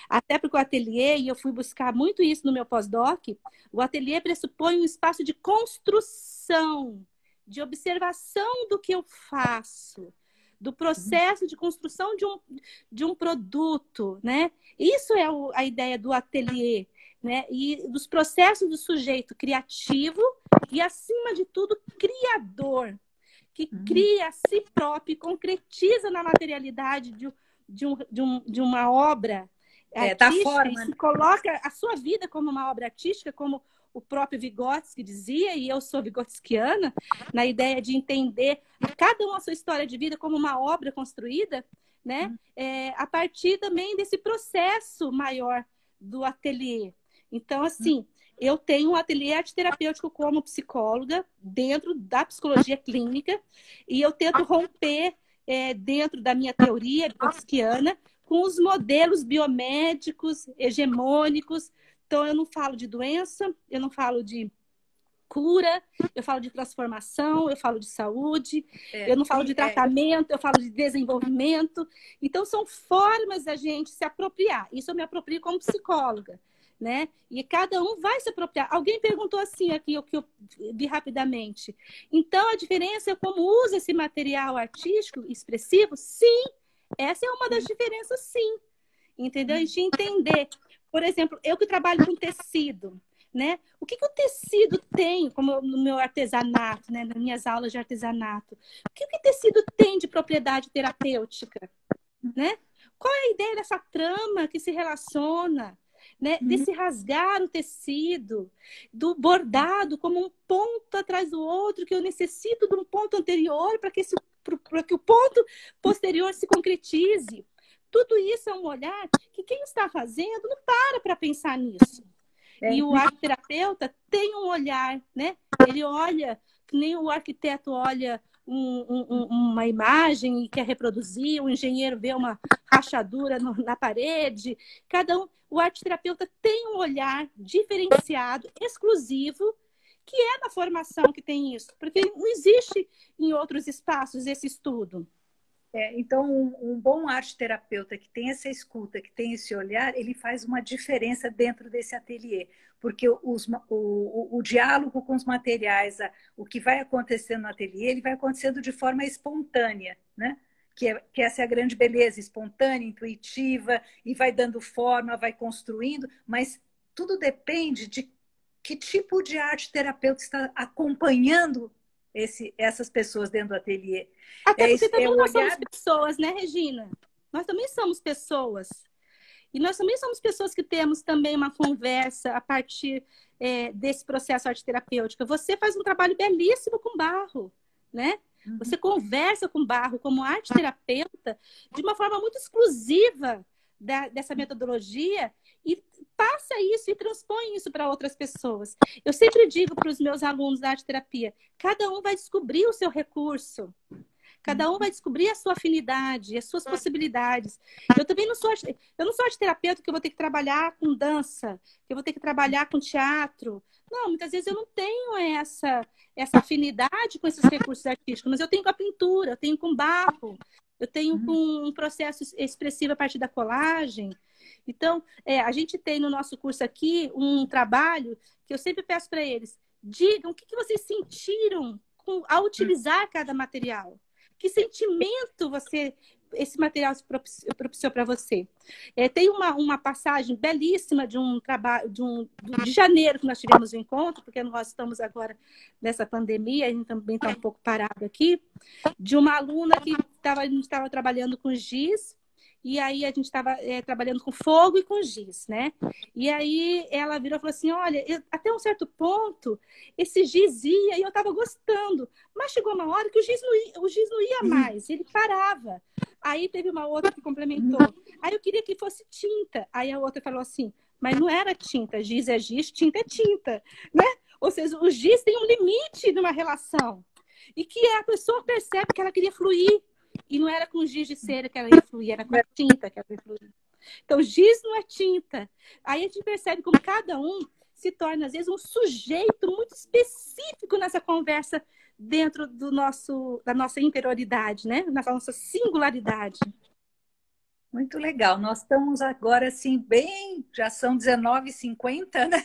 Até porque o ateliê, e eu fui buscar muito isso no meu pós-doc, o ateliê pressupõe um espaço de construção, de observação do que eu faço, do processo de construção de um produto, né? Isso é a ideia do ateliê, né? E dos processos do sujeito criativo e, acima de tudo, criador, que cria a si próprio e concretiza na materialidade de uma obra artística, e se coloca a sua vida como uma obra artística, como o próprio Vygotsky dizia, e eu sou vygotskiana, na ideia de entender cada uma a sua história de vida como uma obra construída, né? A partir também desse processo maior do ateliê. Então, assim, eu tenho um ateliê arte terapêutico como psicóloga dentro da psicologia clínica, e eu tento romper dentro da minha teoria vygotskiana com os modelos biomédicos, hegemônicos. Então, eu não falo de doença, eu não falo de cura, eu falo de transformação, eu falo de saúde, eu não falo de tratamento, eu falo de desenvolvimento. Então, são formas da gente se apropriar. Isso eu me aproprio como psicóloga, né? E cada um vai se apropriar. Alguém perguntou assim aqui, o que eu vi rapidamente. Então, a diferença é como usa esse material artístico expressivo? Sim, essa é uma das diferenças, sim. Entendeu? A gente entender. Por exemplo, eu que trabalho com tecido, né? O que o tecido tem, como no meu artesanato, né? Nas minhas aulas de artesanato, o que o tecido tem de propriedade terapêutica, né? Qual é a ideia dessa trama que se relaciona, né? Desse rasgar o tecido, do bordado como um ponto atrás do outro, que eu necessito de um ponto anterior para que o ponto posterior se concretize. Tudo isso é um olhar que quem está fazendo não para pensar nisso. E o arteterapeuta tem um olhar, né? Ele olha, que nem o arquiteto olha uma imagem e quer reproduzir, o engenheiro vê uma rachadura na parede. O arteterapeuta tem um olhar diferenciado, exclusivo, que é da formação que tem isso, porque não existe em outros espaços esse estudo. Então, um bom arte-terapeuta que tem essa escuta, que tem esse olhar, ele faz uma diferença dentro desse ateliê, porque o diálogo com os materiais, o que vai acontecendo no ateliê, ele vai acontecendo de forma espontânea, né? Que essa é a grande beleza, espontânea, intuitiva, e vai dando forma, vai construindo, mas tudo depende de que tipo de arte-terapeuta está acompanhando essas pessoas dentro do ateliê. Até porque também nós somos pessoas, né, Regina? Nós também somos pessoas. E nós também somos pessoas que temos também uma conversa a partir desse processo arte-terapêutico. Você faz um trabalho belíssimo com barro, né? Você conversa com barro como arte-terapeuta de uma forma muito exclusiva dessa metodologia e passa isso e transpõe isso para outras pessoas. Eu sempre digo para os meus alunos da arte-terapia, cada um vai descobrir o seu recurso. Cada um vai descobrir a sua afinidade, as suas possibilidades. Eu também não sou arte-terapeuta que eu vou ter que trabalhar com dança, que eu vou ter que trabalhar com teatro. Não, muitas vezes eu não tenho essa afinidade com esses recursos artísticos, mas eu tenho com a pintura, eu tenho com barro, eu tenho com um processo expressivo a partir da colagem. Então, a gente tem no nosso curso aqui um trabalho que eu sempre peço para eles, digam o que vocês sentiram ao utilizar cada material. Que sentimento esse material propiciou para você? Tem uma passagem belíssima de um trabalho de janeiro que nós tivemos o encontro, porque nós estamos agora nessa pandemia, a gente também está um pouco parado aqui, de uma aluna que a gente estava trabalhando com giz, e aí a gente estava trabalhando com fogo e com giz, né? E aí ela virou e falou assim, olha, até um certo ponto, esse giz ia e eu estava gostando. Mas chegou uma hora que o giz não ia mais, ele parava. Aí teve uma outra que complementou. Aí eu queria que fosse tinta. Aí a outra falou assim, mas não era tinta, giz é giz, tinta é tinta, né? Ou seja, o giz tem um limite numa relação. E que a pessoa percebe que ela queria fluir. E não era com giz de cera que ela ia fluir, era com a tinta que ela ia fluir. Então, giz não é tinta. Aí a gente percebe como cada um se torna, às vezes, um sujeito muito específico nessa conversa dentro da nossa interioridade, né? Na nossa singularidade. Muito legal. Nós estamos agora, assim, bem... Já são 19h50, né?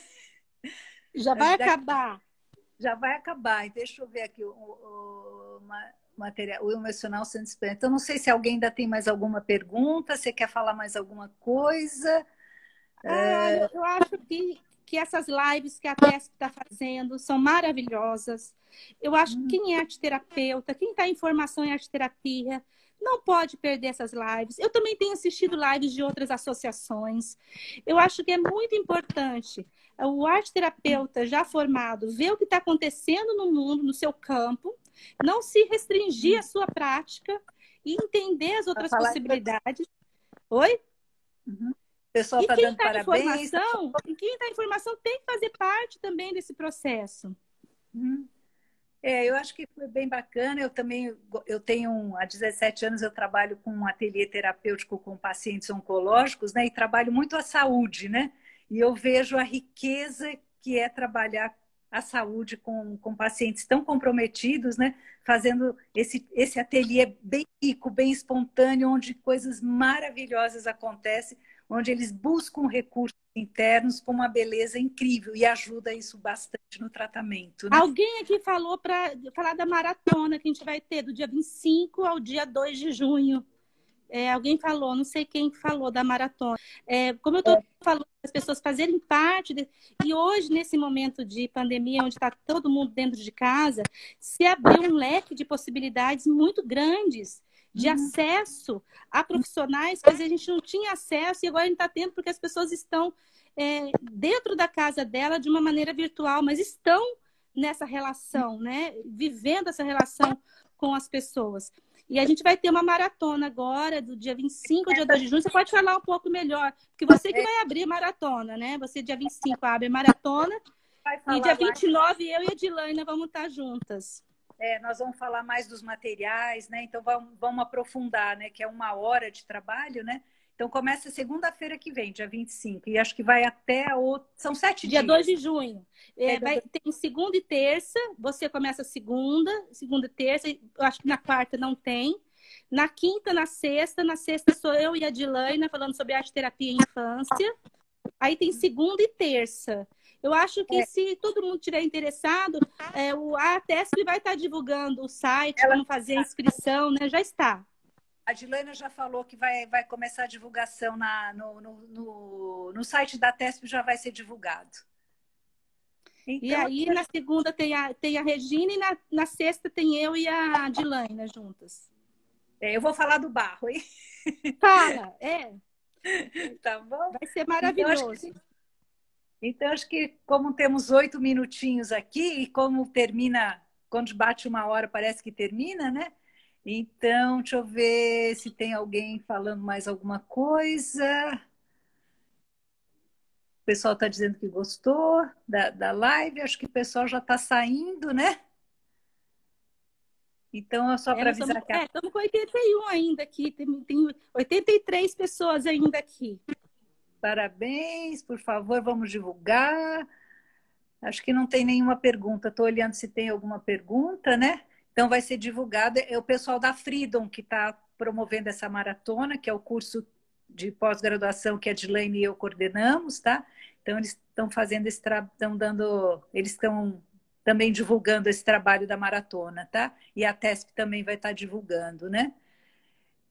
Já vai acabar. Já vai acabar. Deixa eu ver aqui material, o emocional sendo experiência. Então, não sei se alguém ainda tem mais alguma pergunta, você quer falar mais alguma coisa? Olha, eu acho que essas lives que a TESP está fazendo são maravilhosas. Eu acho que quem é arteterapeuta, quem está em formação em arteterapia, não pode perder essas lives. Eu também tenho assistido lives de outras associações. Eu acho que é muito importante o arteterapeuta já formado ver o que está acontecendo no mundo, no seu campo, não se restringir à sua prática e entender as outras possibilidades. Oi? O pessoal está dando parabéns. Quem está em formação tem que fazer parte também desse processo. Eu acho que foi bem bacana. Eu tenho, há 17 anos, eu trabalho com um ateliê terapêutico com pacientes oncológicos, né? E trabalho muito a saúde, né? E eu vejo a riqueza que é trabalhar a saúde com pacientes tão comprometidos, né? Fazendo esse ateliê bem rico, bem espontâneo, onde coisas maravilhosas acontecem, onde eles buscam recursos internos com uma beleza incrível e ajuda isso bastante no tratamento. Né? Alguém aqui falou para falar da maratona que a gente vai ter do dia 25 ao dia 2 de junho. Alguém falou, não sei quem falou da maratona. Como eu estou falando, as pessoas fazerem parte. E hoje, nesse momento de pandemia, onde está todo mundo dentro de casa, se abriu um leque de possibilidades muito grandes de acesso a profissionais que às vezes a gente não tinha acesso e agora a gente está tendo porque as pessoas estão dentro da casa dela de uma maneira virtual, mas estão nessa relação, né? Vivendo essa relação com as pessoas. E a gente vai ter uma maratona agora, do dia 25 ao dia 2 de junho. Você pode falar um pouco melhor, porque você que vai abrir maratona, né? Você, dia 25, abre maratona. E dia 29, eu e a Edilaina vamos estar juntas. Nós vamos falar mais dos materiais, né? Então, vamos aprofundar, né? Que é 1 hora de trabalho, né? Então, começa segunda-feira que vem, dia 25. E acho que vai até São 7 dias. Dia 2 de junho. Tem segunda e terça. Você começa segunda e terça. Eu acho que na quarta não tem. Na quinta, na sexta. Na sexta sou eu e a Dilaina falando sobre arte-terapia e infância. Aí tem segunda e terça. Eu acho que se todo mundo estiver interessado, a TESP vai estar divulgando o site, como fazer a inscrição, né? Já está. A Dilaina já falou que vai começar a divulgação no site da TESP, já vai ser divulgado. Então, e aí, na segunda tem a Regina e na sexta tem eu e a Dilaina juntas. Eu vou falar do barro, hein? Fala, Tá bom? Vai ser maravilhoso. Então, acho que como temos 8 minutinhos aqui e como termina, quando bate 1 hora, parece que termina, né? Então, deixa eu ver se tem alguém falando mais alguma coisa. O pessoal está dizendo que gostou da live. Acho que o pessoal já está saindo, né? Então, é só para avisar que... Estamos com 81 ainda aqui. Tem 83 pessoas ainda aqui. Parabéns, por favor, vamos divulgar. Acho que não tem nenhuma pergunta. Estou olhando se tem alguma pergunta, né? Então, vai ser divulgado. É o pessoal da Freedom que está promovendo essa maratona, que é o curso de pós-graduação que a Dilaine e eu coordenamos, tá? Então, eles estão fazendo esse trabalho, eles estão também divulgando esse trabalho da maratona, tá? E a TESP também vai estar divulgando, né?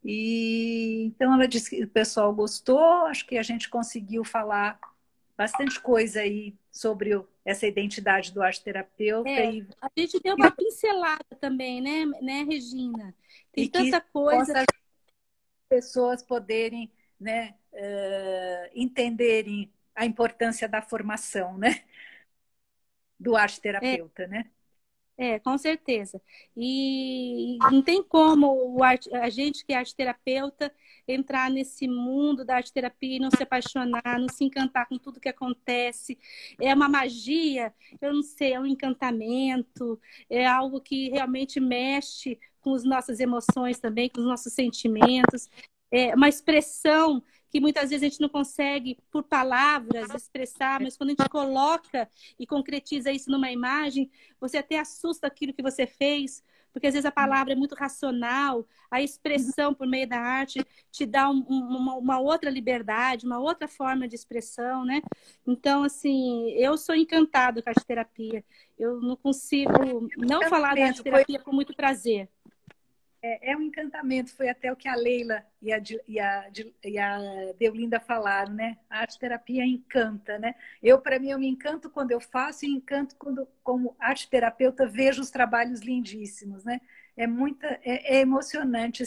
E então ela disse que o pessoal gostou, acho que a gente conseguiu falar bastante coisa aí sobre essa identidade do arte-terapeuta. A gente deu uma pincelada também, né, Regina? Tem tanta coisa. As pessoas poderem, né, entenderem a importância da formação, né, do arte-terapeuta, né? Com certeza. E não tem como a gente que é arte-terapeuta entrar nesse mundo da arte-terapia e não se apaixonar, não se encantar com tudo que acontece. É uma magia, eu não sei, é um encantamento, é algo que realmente mexe com as nossas emoções também, com os nossos sentimentos. É uma expressão que muitas vezes a gente não consegue, por palavras, expressar, mas quando a gente coloca e concretiza isso numa imagem, você até assusta aquilo que você fez, porque às vezes a palavra é muito racional, a expressão por meio da arte te dá uma outra liberdade, uma outra forma de expressão, né? Então, assim, eu sou encantada com a arte terapia. Eu não consigo não falar da arte terapia com muito prazer. É um encantamento, foi até o que a Leila e a Deolinda falaram, né? A arte terapia encanta, né? Para mim, eu me encanto quando eu faço e encanto quando, como arte terapeuta, vejo os trabalhos lindíssimos, né? É emocionante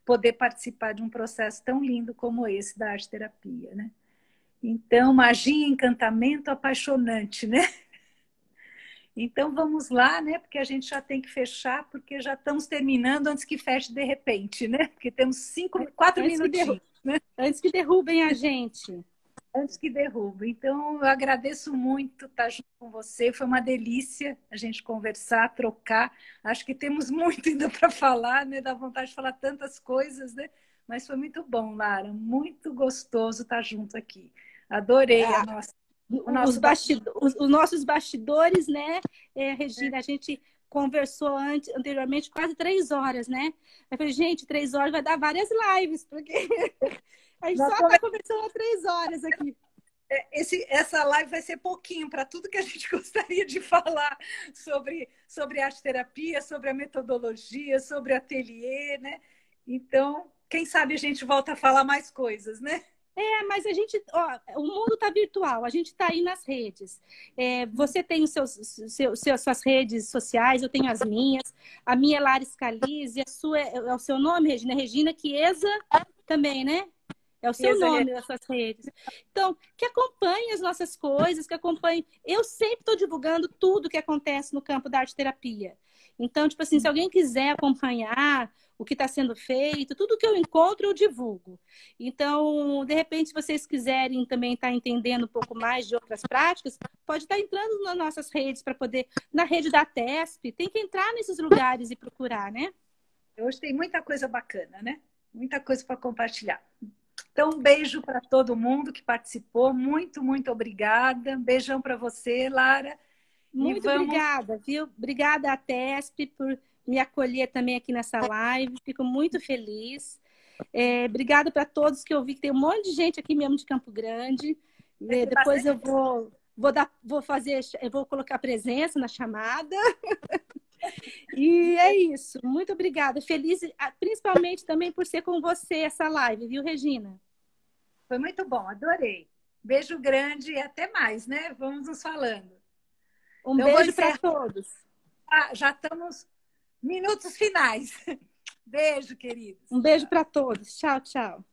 poder participar de um processo tão lindo como esse da arte terapia, né? Então, magia, encantamento apaixonante, né? Então vamos lá, né? Porque a gente já tem que fechar, porque já estamos terminando antes que feche de repente, né? Porque temos 4 minutinhos, né? Antes que derrubem a gente. Antes que derrubem. Então, eu agradeço muito estar junto com você. Foi uma delícia a gente conversar, trocar. Acho que temos muito ainda para falar, né? Dá vontade de falar tantas coisas, né? Mas foi muito bom, Lara. Muito gostoso estar junto aqui. Adorei a nossa. Os nossos bastidores, né, Regina? A gente conversou anteriormente quase 3 horas, né? Eu falei, gente, 3 horas vai dar várias lives, porque a gente só está conversando há 3 horas aqui. Essa live vai ser pouquinho para tudo que a gente gostaria de falar sobre arte terapia, sobre a metodologia, sobre ateliê, né? Então, quem sabe a gente volta a falar mais coisas, né? Mas a gente, o mundo está virtual, a gente está aí nas redes. Você tem suas redes sociais, eu tenho as minhas. A minha é Lara Scalise, a sua é o seu nome, Regina? Regina Chiesa também, né? É o seu nome, as suas redes. Então, que acompanhe as nossas coisas, que acompanhe. Eu sempre estou divulgando tudo que acontece no campo da arte terapia. Então, tipo assim, se alguém quiser acompanhar o que está sendo feito, tudo que eu encontro, eu divulgo. Então, de repente, se vocês quiserem também estar entendendo um pouco mais de outras práticas, pode estar entrando nas nossas redes para poder, na rede da TESP, tem que entrar nesses lugares e procurar, né? Hoje tem muita coisa bacana, né? Muita coisa para compartilhar. Então, um beijo para todo mundo que participou. Muito, muito obrigada. Beijão para você, Lara. Muito obrigada, viu? Obrigada à TESP por me acolher também aqui nessa live. Fico muito feliz. Obrigada para todos que eu vi que tem um monte de gente aqui mesmo de Campo Grande. Depois eu vou colocar presença na chamada. E é isso. Muito obrigada. Feliz, principalmente também por ser com você essa live, viu, Regina? Foi muito bom, adorei. Beijo grande e até mais, né? Vamos nos falando. Um beijo para todos. Já estamos minutos finais. Beijo, queridos. Um beijo para todos. Tchau, tchau.